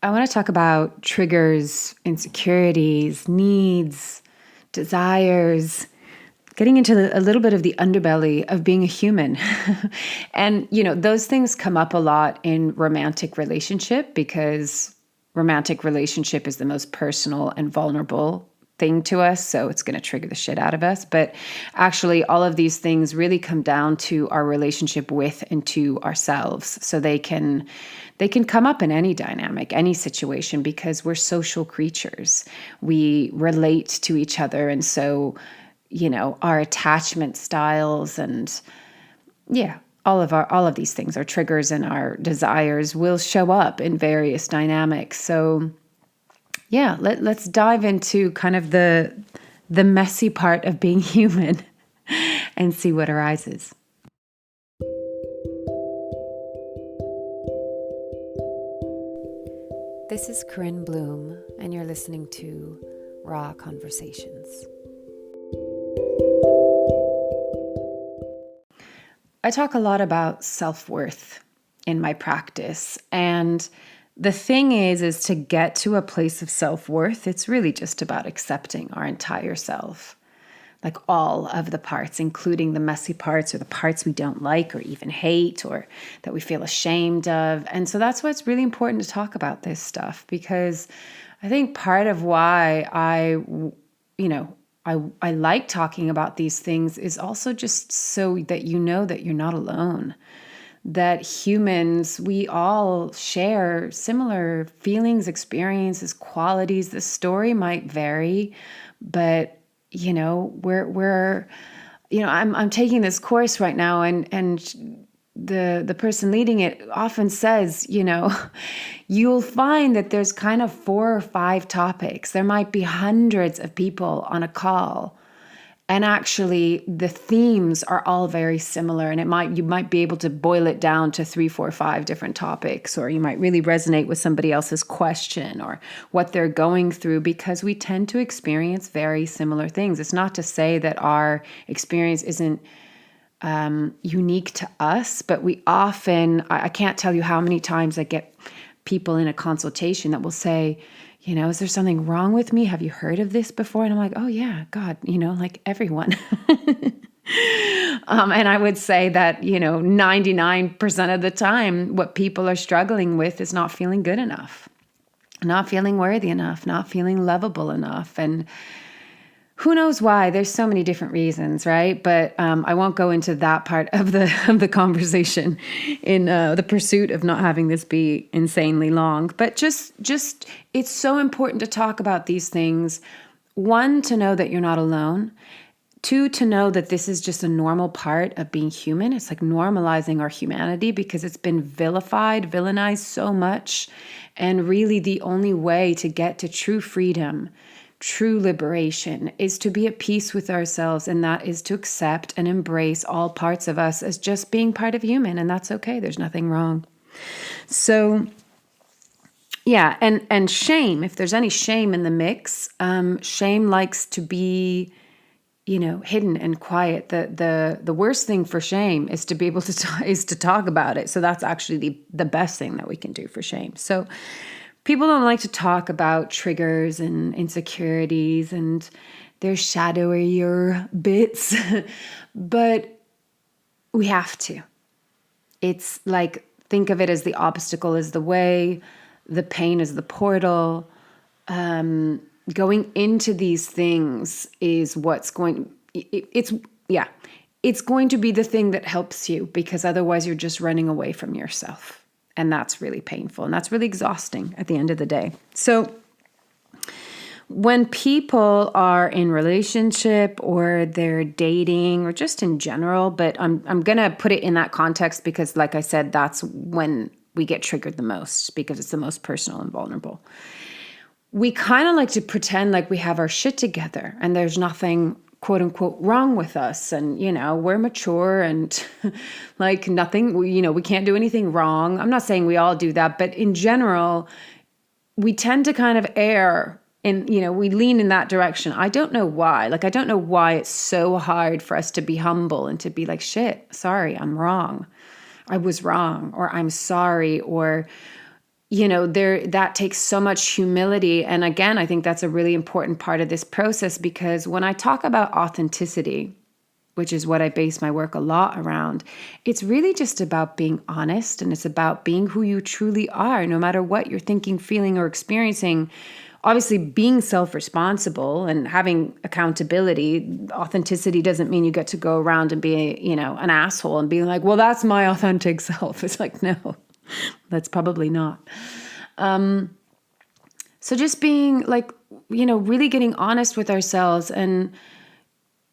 I want to talk about triggers, insecurities, needs, desires, getting into a little bit of the underbelly of being a human. And, those things come up a lot in romantic relationship because romantic relationship is the most personal and vulnerable thing to us. So it's going to trigger the shit out of us. But actually, all of these things really come down to our relationship with and to ourselves. So they can come up in any dynamic, any situation, because we're social creatures. We relate to each other. And so, our attachment styles and all of these things, our triggers and our desires will show up in various dynamics. So let's dive into kind of the messy part of being human and see what arises. This is Corinne Bloom, and you're listening to Raw Conversations. I talk a lot about self-worth in my practice. And the thing is to get to a place of self-worth, it's really just about accepting our entire self. Like all of the parts, including the messy parts or the parts we don't like or even hate or that we feel ashamed of. And so that's why it's really important to talk about this stuff, because I think part of why I like talking about these things is also just so that that you're not alone. That humans, we all share similar feelings, experiences, qualities. The story might vary, but I'm taking this course right now, and the person leading it often says, you'll find that there's kind of 4 or 5 topics. There might be hundreds of people on a call, and actually the themes are all very similar. And you might be able to boil it down to 3, 4, 5 different topics, or you might really resonate with somebody else's question or what they're going through, because we tend to experience very similar things. It's not to say that our experience isn't unique to us, but we often, I can't tell you how many times I get people in a consultation that will say, is there something wrong with me? Have you heard of this before? And I'm like, oh yeah, God, like everyone. And I would say that, 99% of the time, what people are struggling with is not feeling good enough, not feeling worthy enough, not feeling lovable enough. And who knows why? There's so many different reasons, right? But I won't go into that part of the conversation in the pursuit of not having this be insanely long. But just it's so important to talk about these things. 1, to know that you're not alone. 2, to know that this is just a normal part of being human. It's like normalizing our humanity because it's been vilified, villainized so much. And really the only way to get to true freedom, true liberation, is to be at peace with ourselves, and that is to accept and embrace all parts of us as just being part of human, and that's okay. There's nothing wrong. So, and shame, if there's any shame in the mix, shame likes to be, hidden and quiet. The worst thing for shame is to be able to talk about it. So that's actually the best thing that we can do for shame. So people don't like to talk about triggers and insecurities and their shadowier bits, but we have to. It's like, think of it as the obstacle is the way, the pain is the portal. Going into these things is it's going to be the thing that helps you, because otherwise you're just running away from yourself. And that's really painful, and that's really exhausting at the end of the day. So when people are in relationship or they're dating or just in general, but I'm going to put it in that context because, like I said, that's when we get triggered the most, because it's the most personal and vulnerable. We kind of like to pretend like we have our shit together and there's nothing quote unquote wrong with us, and we're mature and like nothing, we can't do anything wrong. I'm not saying we all do that, but in general we tend to kind of err in, we lean in that direction. I don't know why. I don't know why it's so hard for us to be humble and to be like, shit, sorry, I'm wrong, I was wrong, or I'm sorry, or that takes so much humility. And again, I think that's a really important part of this process, because when I talk about authenticity, which is what I base my work a lot around, it's really just about being honest, and it's about being who you truly are, no matter what you're thinking, feeling, or experiencing. Obviously, being self-responsible and having accountability. Authenticity doesn't mean you get to go around and be, an asshole and be like, well, that's my authentic self. It's like, no, that's probably not. So just being like, really getting honest with ourselves. And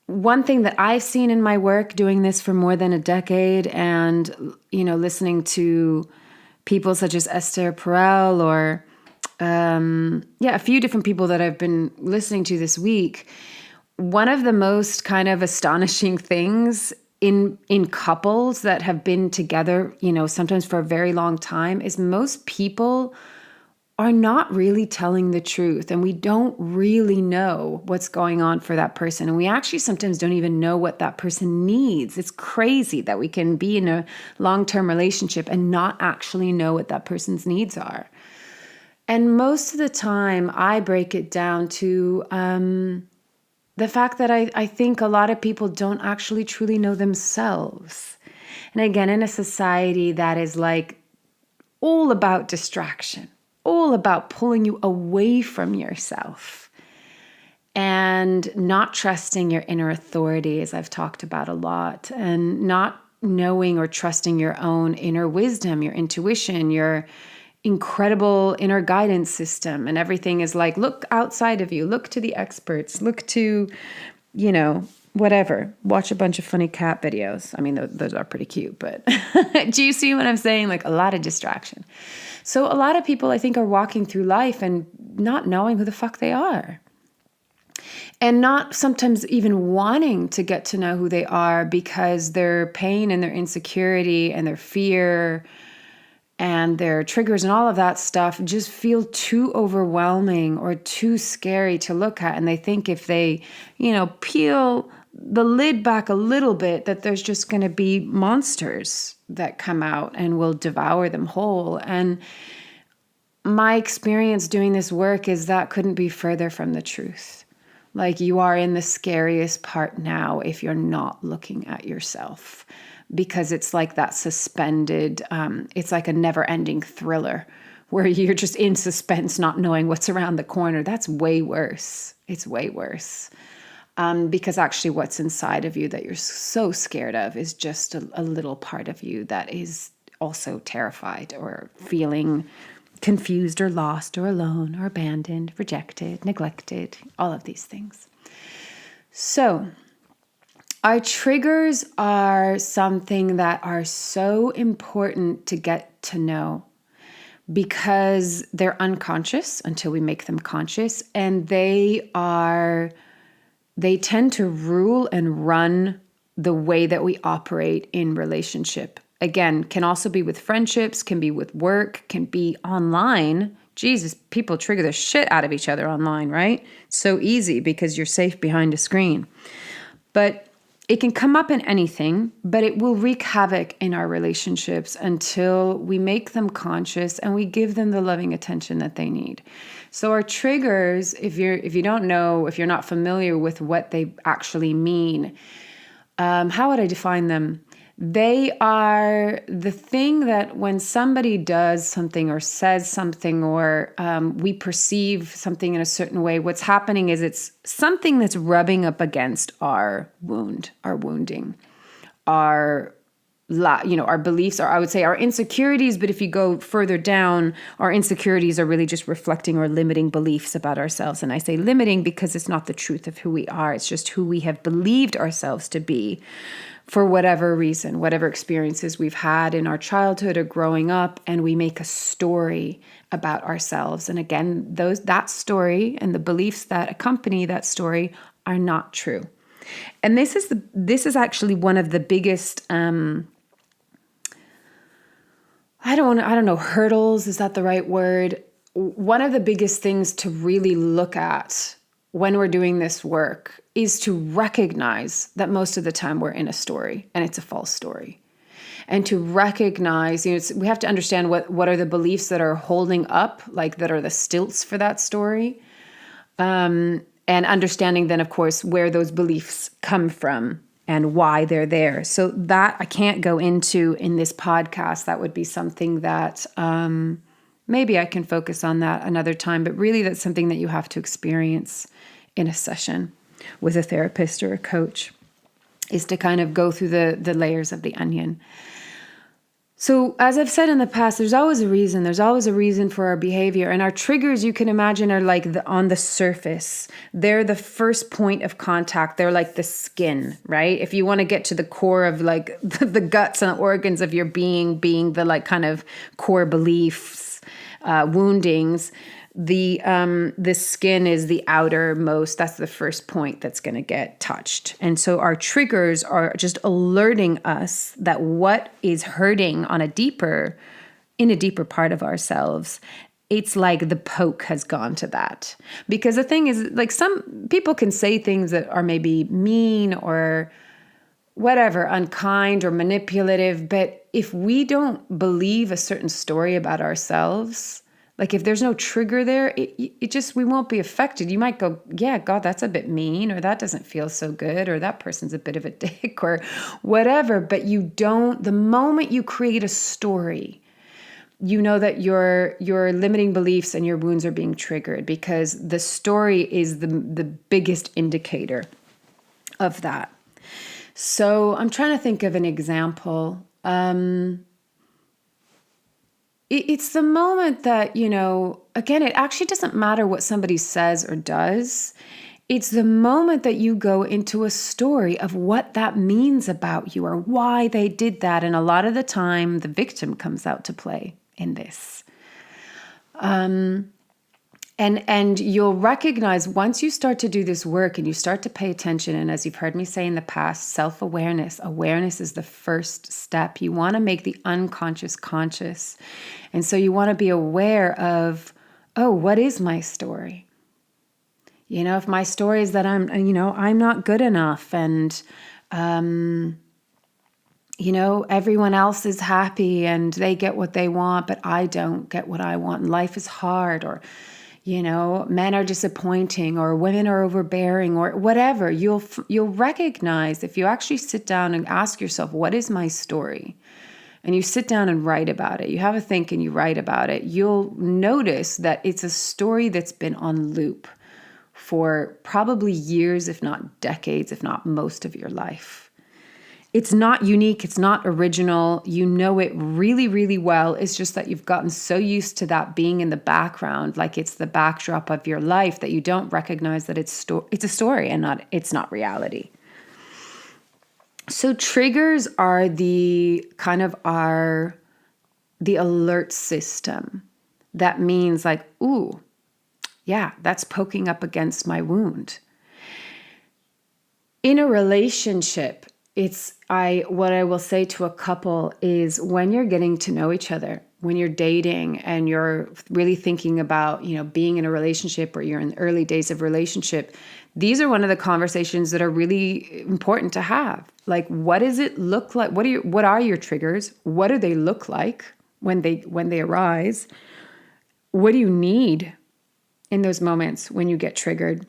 one thing that I've seen in my work doing this for more than a decade, and, listening to people such as Esther Perel, or a few different people that I've been listening to this week, one of the most kind of astonishing things in couples that have been together, sometimes for a very long time, is most people are not really telling the truth, and we don't really know what's going on for that person. And we actually sometimes don't even know what that person needs. It's crazy that we can be in a long-term relationship and not actually know what that person's needs are. And most of the time, I break it down to the fact that I think a lot of people don't actually truly know themselves. And again, in a society that is like all about distraction, all about pulling you away from yourself and not trusting your inner authority, as I've talked about a lot, and not knowing or trusting your own inner wisdom, your intuition, your incredible inner guidance system. And everything is like, look outside of you, look to the experts, look to, whatever, watch a bunch of funny cat videos. I mean, those are pretty cute, but do you see what I'm saying? Like, a lot of distraction. So a lot of people, I think, are walking through life and not knowing who the fuck they are. And not sometimes even wanting to get to know who they are, because their pain and their insecurity and their fear and their triggers and all of that stuff just feel too overwhelming or too scary to look at. And they think if they, peel the lid back a little bit, that there's just going to be monsters that come out and will devour them whole. And my experience doing this work is that couldn't be further from the truth. Like, you are in the scariest part now if you're not looking at yourself, because it's like that suspended, it's like a never-ending thriller where you're just in suspense, not knowing what's around the corner. That's way worse. It's way worse. Because actually what's inside of you that you're so scared of is just a little part of you that is also terrified or feeling confused or lost or alone or abandoned, rejected, neglected, all of these things. So our triggers are something that are so important to get to know, because they're unconscious until we make them conscious, and they tend to rule and run the way that we operate in relationship. Again, can also be with friendships, can be with work, can be online. Jesus, people trigger the shit out of each other online, right? So easy because you're safe behind a screen. But it can come up in anything, but it will wreak havoc in our relationships until we make them conscious and we give them the loving attention that they need. So our triggers, if you don't know, if you're not familiar with what they actually mean, how would I define them? They are the thing that when somebody does something or says something, or we perceive something in a certain way, what's happening is it's something that's rubbing up against our wound, our wounding, our beliefs, or I would say our insecurities. But if you go further down, our insecurities are really just reflecting or limiting beliefs about ourselves. And I say limiting because it's not the truth of who we are. It's just who we have believed ourselves to be for whatever reason, whatever experiences we've had in our childhood or growing up, and we make a story about ourselves. And again, that story and the beliefs that accompany that story are not true. And this is actually one of the biggest I don't know, hurdles, is that the right word? One of the biggest things to really look at when we're doing this work is to recognize that most of the time we're in a story, and it's a false story. and to recognize, we have to understand what are the beliefs that are holding up, like that are the stilts for that story. And understanding then, of course, where those beliefs come from and why they're there. So that I can't go into in this podcast. That would be something that maybe I can focus on that another time. But really, that's something that you have to experience in a session with a therapist or a coach, is to kind of go through the layers of the onion. So as I've said in the past, there's always a reason. There's always a reason for our behavior. And our triggers, you can imagine, are like on the surface. They're the first point of contact. They're like the skin, right? If you want to get to the core of like the guts and organs of your being the like kind of core beliefs, woundings, the skin is the outermost. That's the first point that's going to get touched. And so our triggers are just alerting us that what is hurting in a deeper part of ourselves, it's like the poke has gone to that. Because the thing is, like, some people can say things that are maybe mean or whatever, unkind or manipulative, but if we don't believe a certain story about ourselves, like if there's no trigger there, it just, we won't be affected. You might go, yeah, God, that's a bit mean, or that doesn't feel so good, or that person's a bit of a dick, or whatever. But the moment you create a story, you know that your limiting beliefs and your wounds are being triggered, because the story is the biggest indicator of that. So I'm trying to think of an example. It's the moment that, again, it actually doesn't matter what somebody says or does. It's the moment that you go into a story of what that means about you or why they did that. And a lot of the time, the victim comes out to play in this. And you'll recognize once you start to do this work and you start to pay attention, and as you've heard me say in the past, self-awareness. Awareness is the first step. You want to make the unconscious conscious. And so you want to be aware of, oh, what is my story? If my story is that I'm not good enough, and everyone else is happy and they get what they want, but I don't get what I want, and life is hard, or men are disappointing, or women are overbearing, or whatever, you'll recognize, if you actually sit down and ask yourself, what is my story? And you sit down and write about it. You have a think and you write about it. You'll notice that it's a story that's been on loop for probably years, if not decades, if not most of your life. It's not unique. It's not original. You know it really, really well. It's just that you've gotten so used to that being in the background, like it's the backdrop of your life, that you don't recognize that it's a story and it's not reality. So triggers are the alert system. That means like, ooh, yeah, that's poking up against my wound. In a relationship, what I will say to a couple is, when you're getting to know each other, when you're dating and you're really thinking about, being in a relationship, or you're in the early days of relationship, these are one of the conversations that are really important to have. Like, what does it look like? What are your triggers? What do they look like when they arise? What do you need in those moments when you get triggered?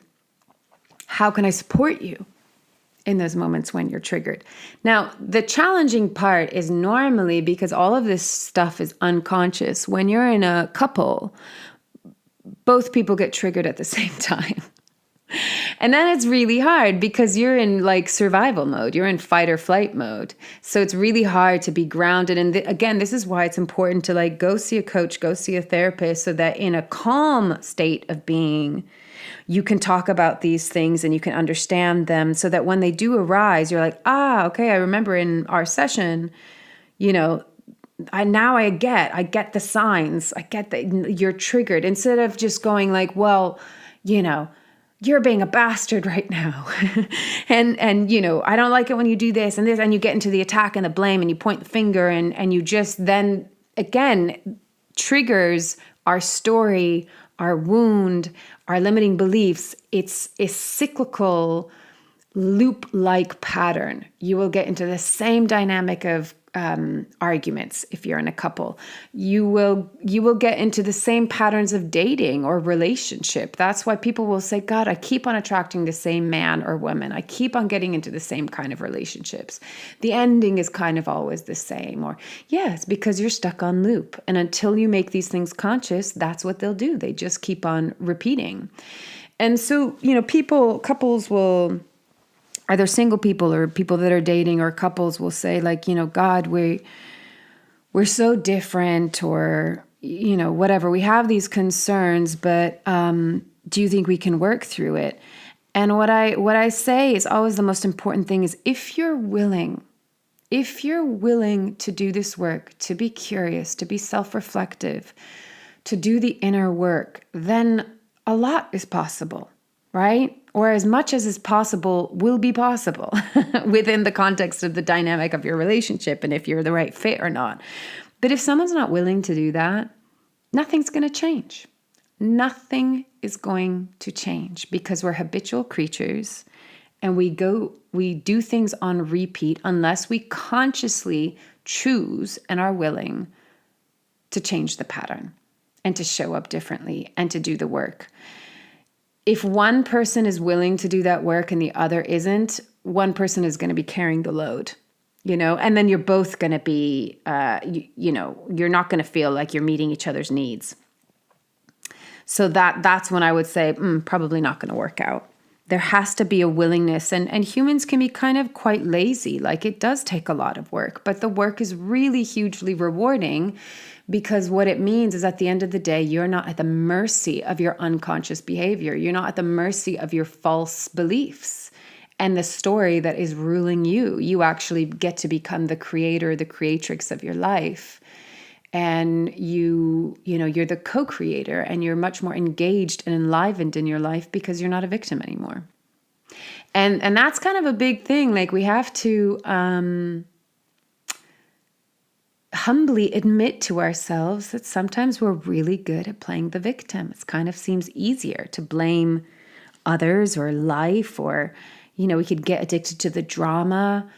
How can I support you in those moments when you're triggered? Now, the challenging part is normally, because all of this stuff is unconscious, when you're in a couple, both people get triggered at the same time. And then it's really hard, because you're in like survival mode. You're in fight or flight mode. So it's really hard to be grounded. And again, this is why it's important to like go see a coach, go see a therapist, so that in a calm state of being, you can talk about these things and you can understand them, so that when they do arise, you're like, okay, I remember in our session, I get the signs. I get that you're triggered, instead of just going like, well, you're being a bastard right now. and I don't like it when you do this and this, and you get into the attack and the blame and you point the finger, and you just then, again, triggers our story, our wound, our limiting beliefs. It's a cyclical loop-like pattern. You will get into the same dynamic of arguments if you're in a couple. You will get into the same patterns of dating or relationship. That's why people will say, God, I keep on attracting the same man or woman. I keep on getting into the same kind of relationships. The ending is kind of always the same. Or yeah, it's because you're stuck on loop. And until you make these things conscious, that's what they'll do. They just keep on repeating. And so, couples will, either single people or people that are dating or couples will say like, God, we're so different, or, whatever. We have these concerns, but do you think we can work through it? And what I say is always the most important thing is if you're willing to do this work, to be curious, to be self-reflective, to do the inner work, then a lot is possible, right? Or as much as is possible will be possible within the context of the dynamic of your relationship and if you're the right fit or not. But if someone's not willing to do that, nothing's going to change. Nothing is going to change because we're habitual creatures and we do things on repeat unless we consciously choose and are willing to change the pattern and to show up differently and to do the work. If one person is willing to do that work and the other isn't, one person is going to be carrying the load, and then you're both going to be, you're not going to feel like you're meeting each other's needs. So that's when I would say, probably not going to work out. There has to be a willingness, and humans can be kind of quite lazy. Like it does take a lot of work, but the work is really hugely rewarding because what it means is at the end of the day, you're not at the mercy of your unconscious behavior. You're not at the mercy of your false beliefs and the story that is ruling you. You actually get to become the creator, the creatrix of your life. And you're the co-creator and you're much more engaged and enlivened in your life because you're not a victim anymore. And that's kind of a big thing. Like we have to humbly admit to ourselves that sometimes we're really good at playing the victim. It kind of seems easier to blame others or life, or, we could get addicted to the drama.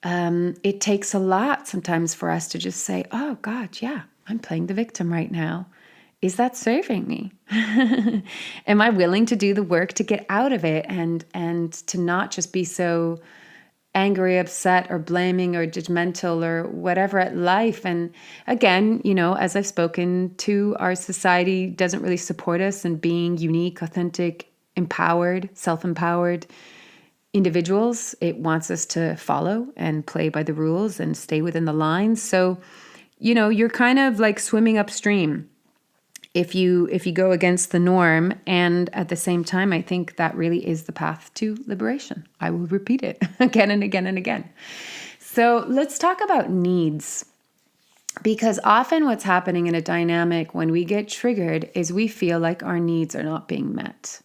It takes a lot sometimes for us to just say, oh God, yeah, I'm playing the victim right now. Is that serving me? Am I willing to do the work to get out of it and to not just be so angry, upset, or blaming, or judgmental, or whatever at life? And again, as I've spoken to, our society doesn't really support us in being unique, authentic, empowered, self-empowered individuals. It wants us to follow and play by the rules and stay within the lines. So, you're kind of like swimming upstream if you go against the norm. And at the same time, I think that really is the path to liberation. I will repeat it again and again and again. So let's talk about needs. Because often what's happening in a dynamic when we get triggered is we feel like our needs are not being met.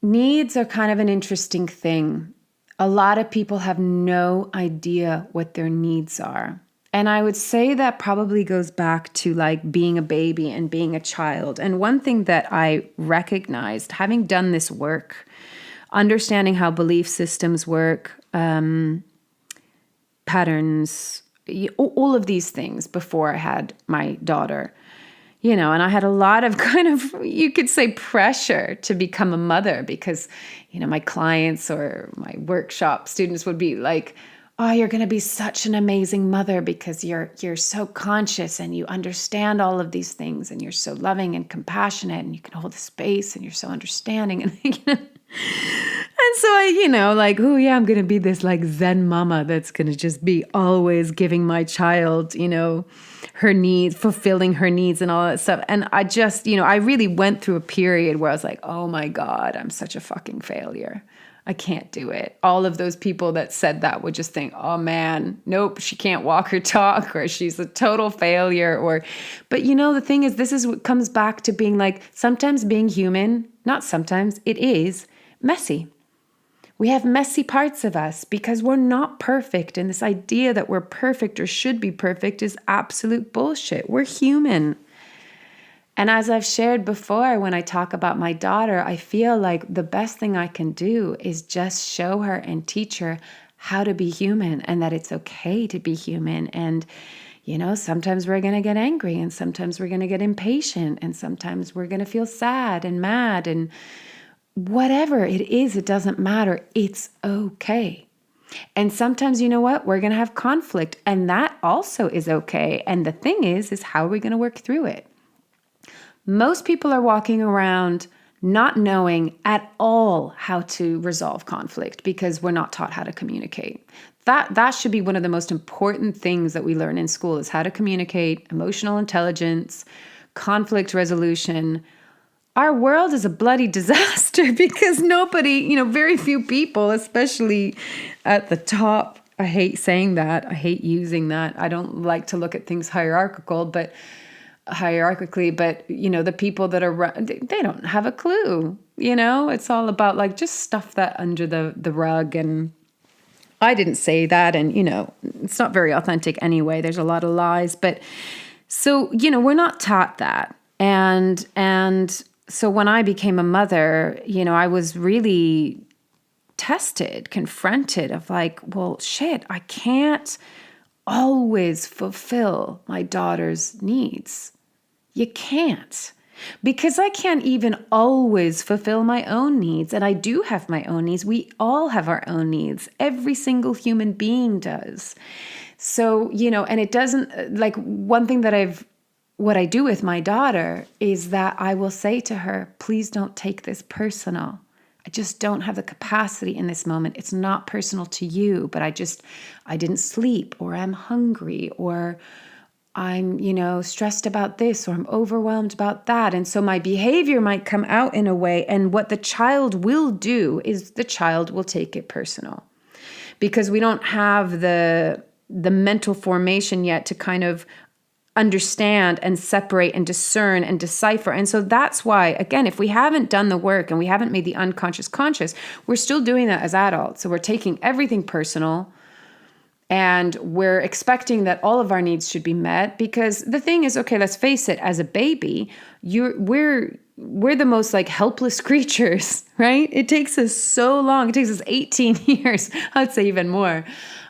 Needs are kind of an interesting thing. A lot of people have no idea what their needs are. And I would say that probably goes back to like being a baby and being a child. And one thing that I recognized, having done this work, understanding how belief systems work, patterns, all of these things before I had my daughter, and I had a lot of kind of, you could say, pressure to become a mother because, my clients or my workshop students would be like, oh, you're going to be such an amazing mother because you're so conscious and you understand all of these things and you're so loving and compassionate and you can hold the space and you're so understanding. And so I, like, oh yeah, I'm going to be this like Zen mama that's going to just be always giving my child, her needs, fulfilling her needs and all that stuff. And I just, I really went through a period where I was like, oh my God, I'm such a fucking failure. I can't do it. All of those people that said that would just think, oh man, nope, she can't walk or talk, or she's a total failure. But the thing is, this is what comes back to being like, sometimes being human, not sometimes, it is messy. We have messy parts of us because we're not perfect. And this idea that we're perfect or should be perfect is absolute bullshit. We're human. And as I've shared before, when I talk about my daughter, I feel like the best thing I can do is just show her and teach her how to be human and that it's okay to be human. And, sometimes we're going to get angry and sometimes we're going to get impatient and sometimes we're going to feel sad and mad and whatever it is, it doesn't matter. It's okay. And sometimes, you know what? We're going to have conflict and that also is okay. And the thing is how are we going to work through it? Most people are walking around not knowing at all how to resolve conflict because we're not taught how to communicate. That should be one of the most important things that we learn in school is how to communicate, emotional intelligence, conflict resolution. Our world is a bloody disaster because nobody, very few people, especially at the top. I hate saying that. I hate using that. I don't like to look at things hierarchically, but the people that are, they don't have a clue. It's all about like just stuff that under the rug. And I didn't say that. And, it's not very authentic anyway. There's a lot of lies. But so, we're not taught that. And so when I became a mother, I was really tested, confronted of like, well, shit, I can't always fulfill my daughter's needs. You can't. Because I can't even always fulfill my own needs. And I do have my own needs. We all have our own needs. Every single human being does. So, and it doesn't, like one thing that what I do with my daughter is that I will say to her, please don't take this personal. I just don't have the capacity in this moment. It's not personal to you, but I didn't sleep or I'm hungry or I'm, stressed about this or I'm overwhelmed about that. And so my behavior might come out in a way. And what the child will do is the child will take it personal because we don't have the mental formation yet to kind of understand and separate and discern and decipher. And so that's why, again, if we haven't done the work and we haven't made the unconscious conscious, we're still doing that as adults. So we're taking everything personal. And we're expecting that all of our needs should be met because the thing is, okay, let's face it, as a baby, we're the most like helpless creatures, right? It takes us so long. It takes us 18 years, I'd say even more.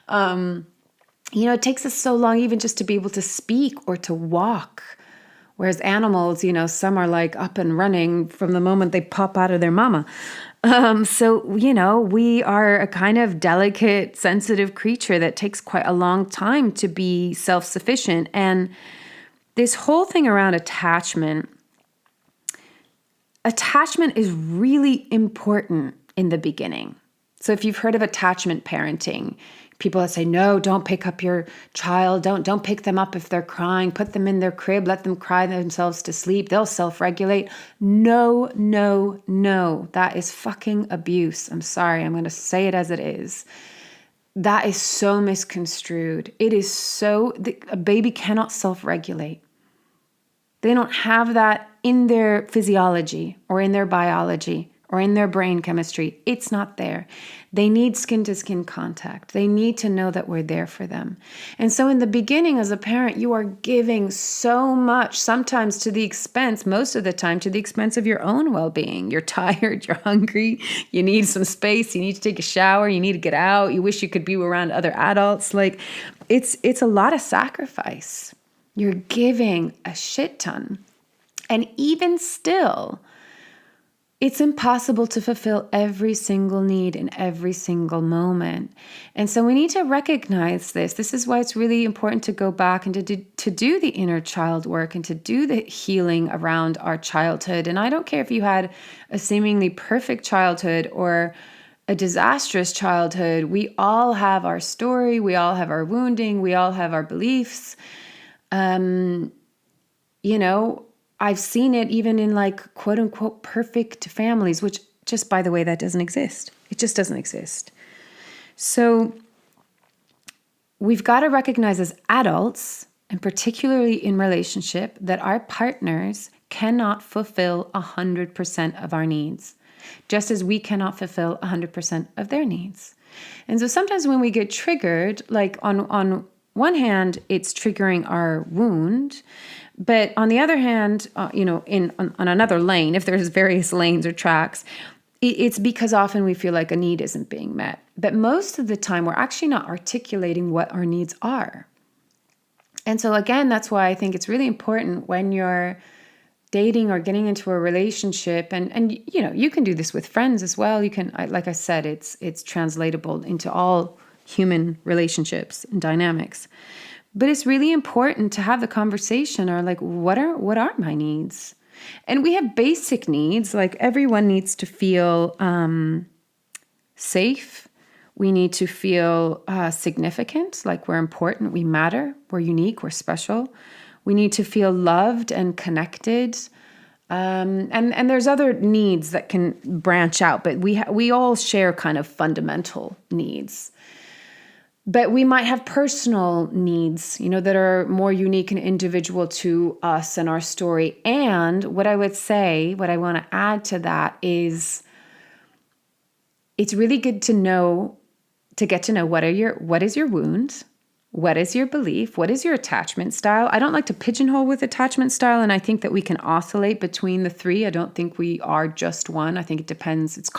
It takes us so long even just to be able to speak or to walk. Whereas animals, some are like up and running from the moment they pop out of their mama. So, we are a kind of delicate, sensitive creature that takes quite a long time to be self-sufficient. And this whole thing around attachment is really important in the beginning. So if you've heard of attachment parenting, people that say, no, don't pick up your child. Don't pick them up if they're crying. Put them in their crib. Let them cry themselves to sleep. They'll self-regulate. No. That is fucking abuse. I'm sorry. I'm going to say it as it is. That is so misconstrued. It is a baby cannot self-regulate. They don't have that in their physiology or in their biology or in their brain chemistry. It's not there. They need skin-to-skin contact. They need to know that we're there for them. And so in the beginning, as a parent, you are giving so much, sometimes to the expense, most of the time, to the expense of your own well-being. You're tired, you're hungry, you need some space, you need to take a shower, you need to get out, you wish you could be around other adults. Like, it's a lot of sacrifice. You're giving a shit ton. And even still, it's impossible to fulfill every single need in every single moment. And so we need to recognize this. This is why it's really important to go back and to do the inner child work and to do the healing around our childhood. And I don't care if you had a seemingly perfect childhood or a disastrous childhood. We all have our story. We all have our wounding. We all have our beliefs. I've seen it even in like quote unquote perfect families, which just by the way, that doesn't exist. It just doesn't exist. So we've got to recognize as adults, and particularly in relationship, that our partners cannot fulfill 100% of our needs, just as we cannot fulfill 100% of their needs. And so sometimes when we get triggered, like on one hand, it's triggering our wound. But on the other hand, on another lane, if there's various lanes or tracks, it's because often we feel like a need isn't being met. But most of the time, we're actually not articulating what our needs are. And so again, that's why I think it's really important when you're dating or getting into a relationship, and you can do this with friends as well. You can, like I said, it's translatable into all human relationships and dynamics. But it's really important to have the conversation, or like, what are my needs? And we have basic needs, like everyone needs to feel safe. We need to feel significant, like we're important, we matter, we're unique, we're special. We need to feel loved and connected. And there's other needs that can branch out, but we all share kind of fundamental needs. But we might have personal needs, that are more unique and individual to us and our story. And what I want to add to that is, it's really good to get to know what is your wound, what is your belief, what is your attachment style. I don't like to pigeonhole with attachment style, and I think that we can oscillate between the three. I don't think we are just one. I think it depends. It's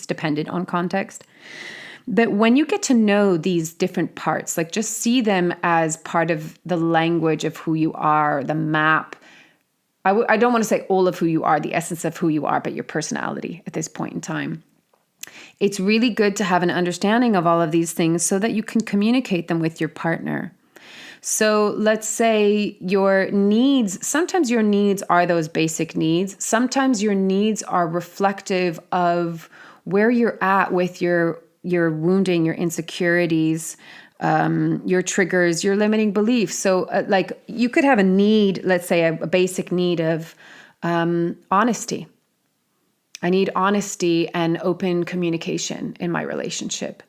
dependent on context. But when you get to know these different parts, like just see them as part of the language of who you are, the map. I don't want to say all of who you are, the essence of who you are, but your personality at this point in time. It's really good to have an understanding of all of these things so that you can communicate them with your partner. So let's say sometimes your needs are those basic needs. Sometimes your needs are reflective of where you're at with your wounding, your insecurities, your triggers, your limiting beliefs. So like you could have a need, let's say a basic need of honesty. I need honesty and open communication in my relationship.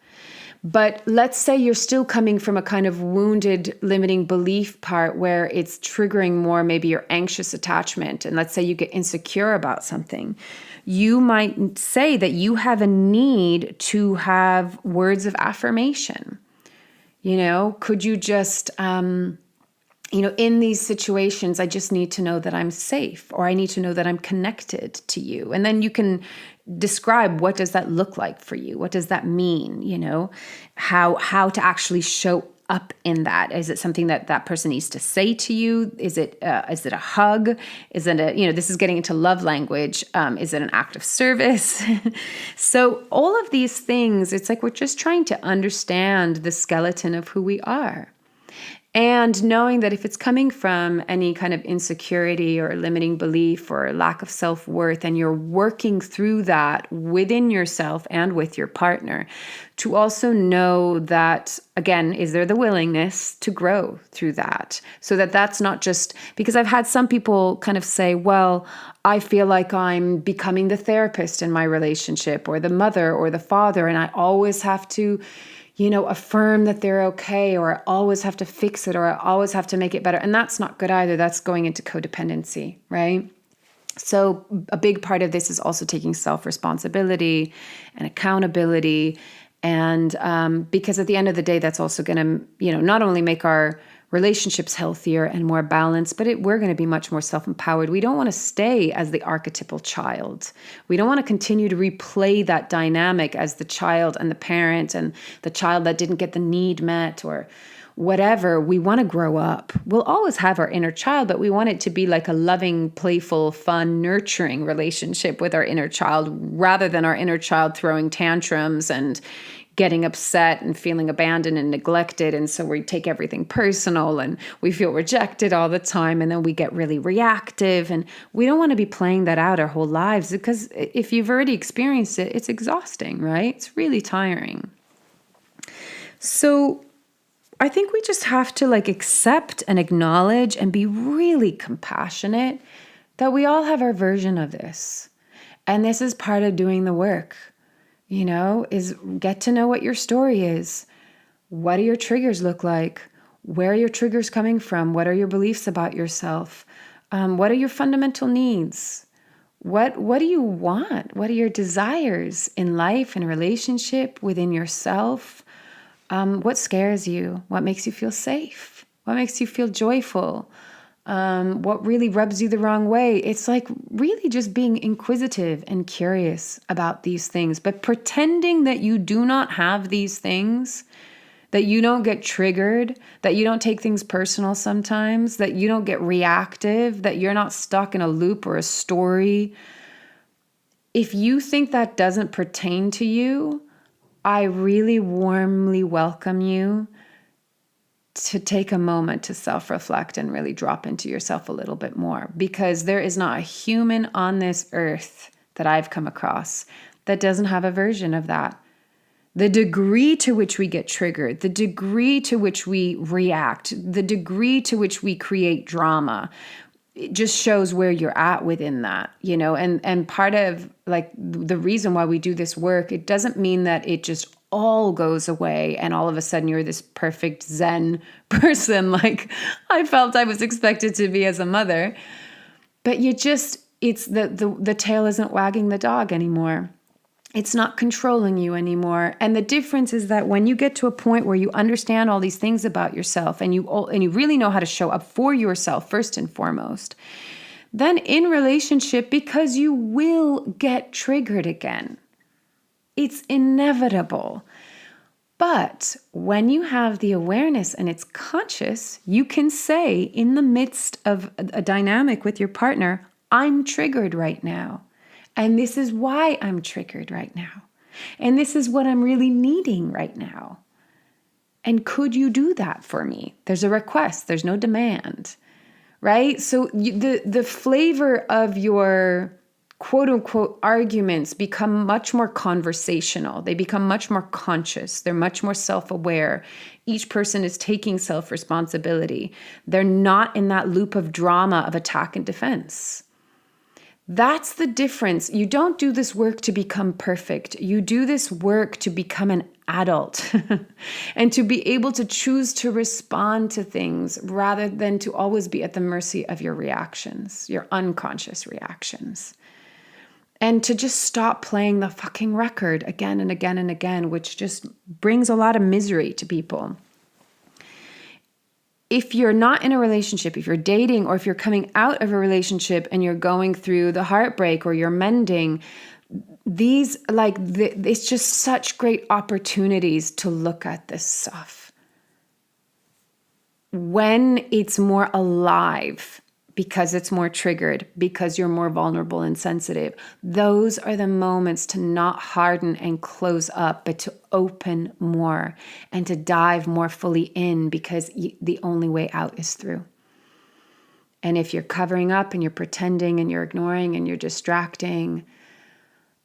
But let's say you're still coming from a kind of wounded limiting belief part where it's triggering more maybe your anxious attachment. And let's say you get insecure about something. You might say that you have a need to have words of affirmation. Could you just, in these situations, I just need to know that I'm safe, or I need to know that I'm connected to you. And then you can describe, what does that look like for you? What does that mean? How to actually show up in that. Is it something that person needs to say to you? Is it a hug? Is it this is getting into love language. Is it an act of service? So all of these things, it's like we're just trying to understand the skeleton of who we are. And knowing that if it's coming from any kind of insecurity or limiting belief or lack of self-worth, and you're working through that within yourself and with your partner, to also know that, again, is there the willingness to grow through that? So that's not just, because I've had some people kind of say, well, I feel like I'm becoming the therapist in my relationship, or the mother or the father, and I always have to affirm that they're okay, or I always have to fix it, or I always have to make it better. And that's not good either. That's going into codependency, right? So a big part of this is also taking self-responsibility and accountability. And because at the end of the day, that's also going to, not only make our relationships healthier and more balanced, but we're going to be much more self-empowered. We don't want to stay as the archetypal child. We don't want to continue to replay that dynamic as the child and the parent and the child that didn't get the need met or whatever. We want to grow up. We'll always have our inner child, but we want it to be like a loving, playful, fun, nurturing relationship with our inner child, rather than our inner child throwing tantrums and getting upset and feeling abandoned and neglected. And so we take everything personal and we feel rejected all the time. And then we get really reactive. And we don't want to be playing that out our whole lives, because if you've already experienced it, it's exhausting, right? It's really tiring. So I think we just have to accept and acknowledge and be really compassionate that we all have our version of this. And this is part of doing the work. Is get to know what your story is. What do your triggers look like? Where are your triggers coming from? What are your beliefs about yourself? What are your fundamental needs? What do you want? What are your desires in life and relationship, within yourself? What scares you? What makes you feel safe? What makes you feel joyful? what really rubs you the wrong way. It's like really just being inquisitive and curious about these things, but pretending that you do not have these things, that you don't get triggered, that you don't take things personal sometimes, that you don't get reactive, that you're not stuck in a loop or a story. If you think that doesn't pertain to you, I really warmly welcome you to take a moment to self-reflect and really drop into yourself a little bit more, because there is not a human on this earth that I've come across that doesn't have a version of that. The degree to which we get triggered, the degree to which we react, the degree to which we create drama, it just shows where you're at within that, and part of like the reason why we do this work, it doesn't mean that it just all goes away and all of a sudden you're this perfect Zen person like I felt I was expected to be as a mother. But it's the tail isn't wagging the dog anymore. It's not controlling you anymore. And the difference is that when you get to a point where you understand all these things about yourself and you really know how to show up for yourself first and foremost, then in relationship, because you will get triggered again. It's inevitable. But when you have the awareness and it's conscious, you can say in the midst of a dynamic with your partner, I'm triggered right now. And this is why I'm triggered right now. And this is what I'm really needing right now. And could you do that for me? There's a request. There's no demand, right? So the flavor of your quote unquote arguments become much more conversational. They become much more conscious. They're much more self-aware. Each person is taking self-responsibility. They're not in that loop of drama of attack and defense. That's the difference. You don't do this work to become perfect. You do this work to become an adult and to be able to choose to respond to things rather than to always be at the mercy of your reactions, your unconscious reactions. And to just stop playing the fucking record again and again and again, which just brings a lot of misery to people. If you're not in a relationship, if you're dating, or if you're coming out of a relationship and you're going through the heartbreak or you're mending, it's just such great opportunities to look at this stuff. When it's more alive, because it's more triggered, because you're more vulnerable and sensitive, those are the moments to not harden and close up, but to open more and to dive more fully in, because the only way out is through. And if you're covering up and you're pretending and you're ignoring and you're distracting,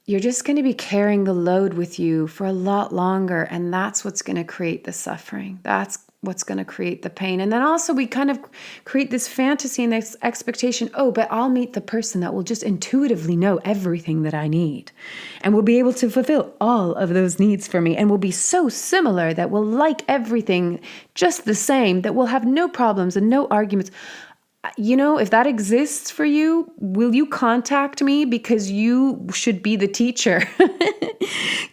you're just going to be carrying the load with you for a lot longer. And that's what's going to create the suffering. That's what's going to create the pain. And then also we kind of create this fantasy and this expectation, but I'll meet the person that will just intuitively know everything that I need and will be able to fulfill all of those needs for me and will be so similar that will like everything just the same, that will have no problems and no arguments. If that exists for you, will you contact me? Because you should be the teacher.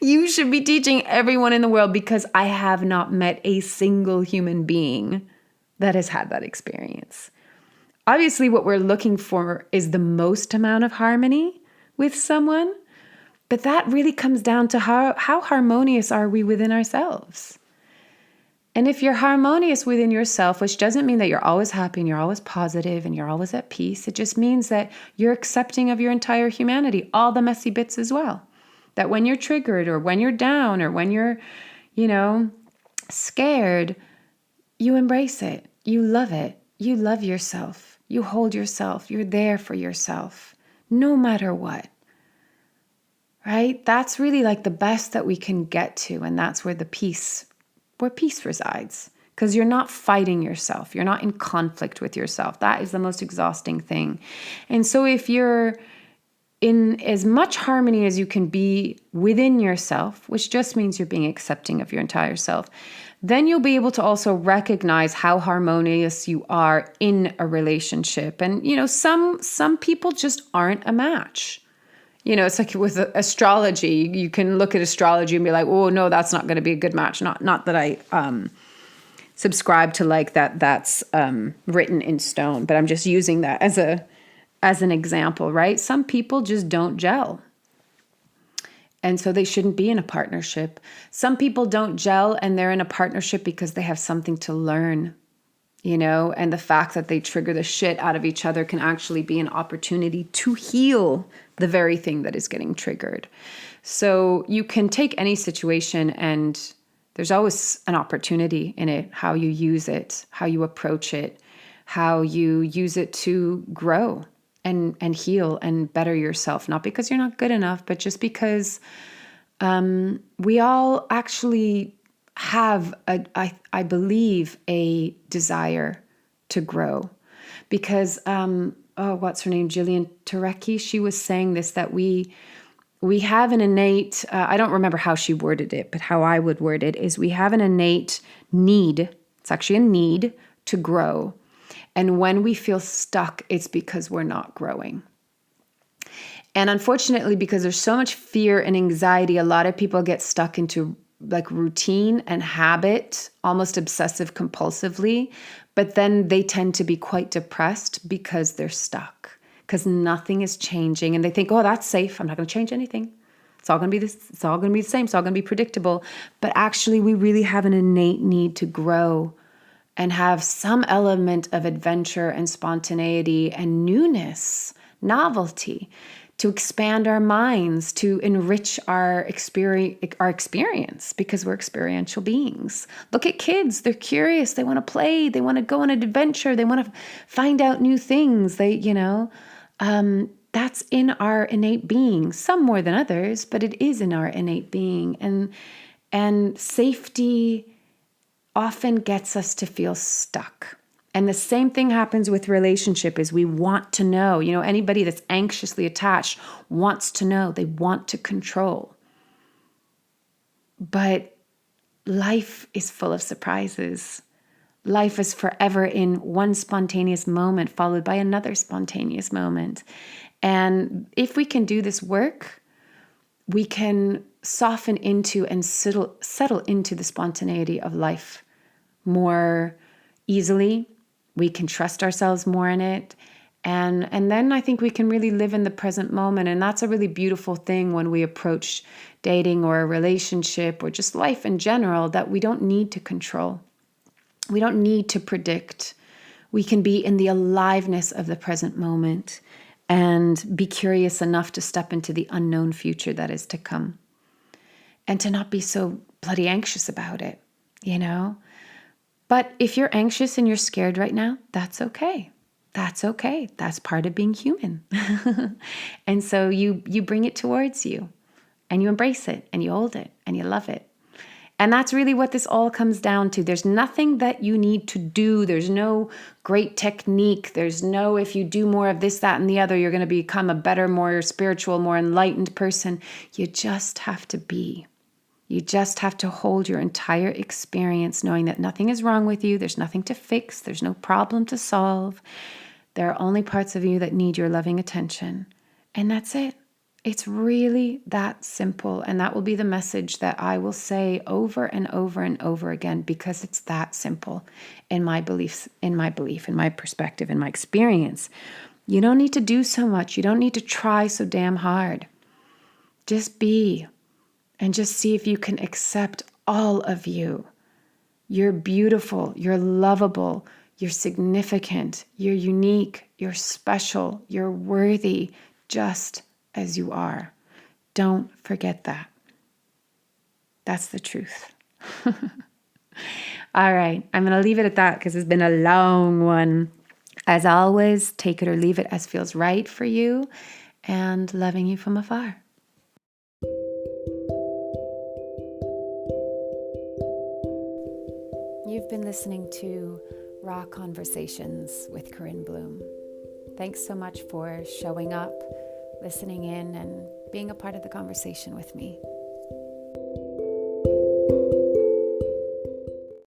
You should be teaching everyone in the world, because I have not met a single human being that has had that experience. Obviously, what we're looking for is the most amount of harmony with someone, but that really comes down to how harmonious are we within ourselves. And if you're harmonious within yourself, which doesn't mean that you're always happy and you're always positive and you're always at peace, it just means that you're accepting of your entire humanity, all the messy bits as well. That when you're triggered or when you're down or when you're, scared, you embrace it. You love it. You love yourself. You hold yourself. You're there for yourself, no matter what. Right? That's really like the best that we can get to. And that's where peace resides, because you're not fighting yourself. You're not in conflict with yourself. That is the most exhausting thing. And so if you're in as much harmony as you can be within yourself, which just means you're being accepting of your entire self, then you'll be able to also recognize how harmonious you are in a relationship. And, some people just aren't a match. It's like with astrology, you can look at astrology and be like, oh, no, that's not going to be a good match. Not that I subscribe to like that's written in stone, but I'm just using that as an example, right? Some people just don't gel. And so they shouldn't be in a partnership. Some people don't gel and they're in a partnership because they have something to learn, and the fact that they trigger the shit out of each other can actually be an opportunity to heal the very thing that is getting triggered. So you can take any situation and there's always an opportunity in it, how you use it, how you approach it, how you use it to grow and heal and better yourself. Not because you're not good enough, but just because we all actually have, I believe, a desire to grow. Because, what's her name? Jillian Turecki, she was saying this, that we have an innate, I don't remember how she worded it, but how I would word it is we have an innate need, it's actually a need to grow. And when we feel stuck, it's because we're not growing. And unfortunately, because there's so much fear and anxiety, a lot of people get stuck into like routine and habit, almost obsessive compulsively, but then they tend to be quite depressed because they're stuck, because nothing is changing. And they think, oh, that's safe. I'm not going to change anything. It's all going to be this. It's all going to be the same. It's all going to be predictable. But actually, we really have an innate need to grow and have some element of adventure and spontaneity and newness, novelty, to expand our minds, to enrich our experience, because we're experiential beings. Look at kids. They're curious. They want to play. They want to go on an adventure. They want to find out new things. That's in our innate being, some more than others, but it is in our innate being. And safety often gets us to feel stuck. And the same thing happens with relationship, is we want to know, anybody that's anxiously attached wants to know, they want to control. But life is full of surprises. Life is forever in one spontaneous moment followed by another spontaneous moment. And if we can do this work, we can soften into and settle into the spontaneity of life more easily. We can trust ourselves more in it. And then I think we can really live in the present moment. And that's a really beautiful thing when we approach dating or a relationship or just life in general, that we don't need to control. We don't need to predict. We can be in the aliveness of the present moment and be curious enough to step into the unknown future that is to come. And to not be so bloody anxious about it, But if you're anxious and you're scared right now, that's okay. That's okay. That's part of being human. And so you bring it towards you and you embrace it and you hold it and you love it. And that's really what this all comes down to. There's nothing that you need to do. There's no great technique. There's no, if you do more of this, that, and the other, you're going to become a better, more spiritual, more enlightened person. You just have to be. You just have to hold your entire experience knowing that nothing is wrong with you. There's nothing to fix. There's no problem to solve. There are only parts of you that need your loving attention. And that's it. It's really that simple. And that will be the message that I will say over and over and over again, because it's that simple in my belief, in my perspective, in my experience. You don't need to do so much. You don't need to try so damn hard. Just be. And just see if you can accept all of you. You're beautiful, you're lovable, you're significant, you're unique, you're special, you're worthy, just as you are. Don't forget that. That's the truth. All right, I'm going to leave it at that because it's been a long one. As always, take it or leave it as feels right for you, and loving you from afar. You've been listening to Raw Conversations with Corinne Bloom. Thanks so much for showing up, listening in, and being a part of the conversation with me.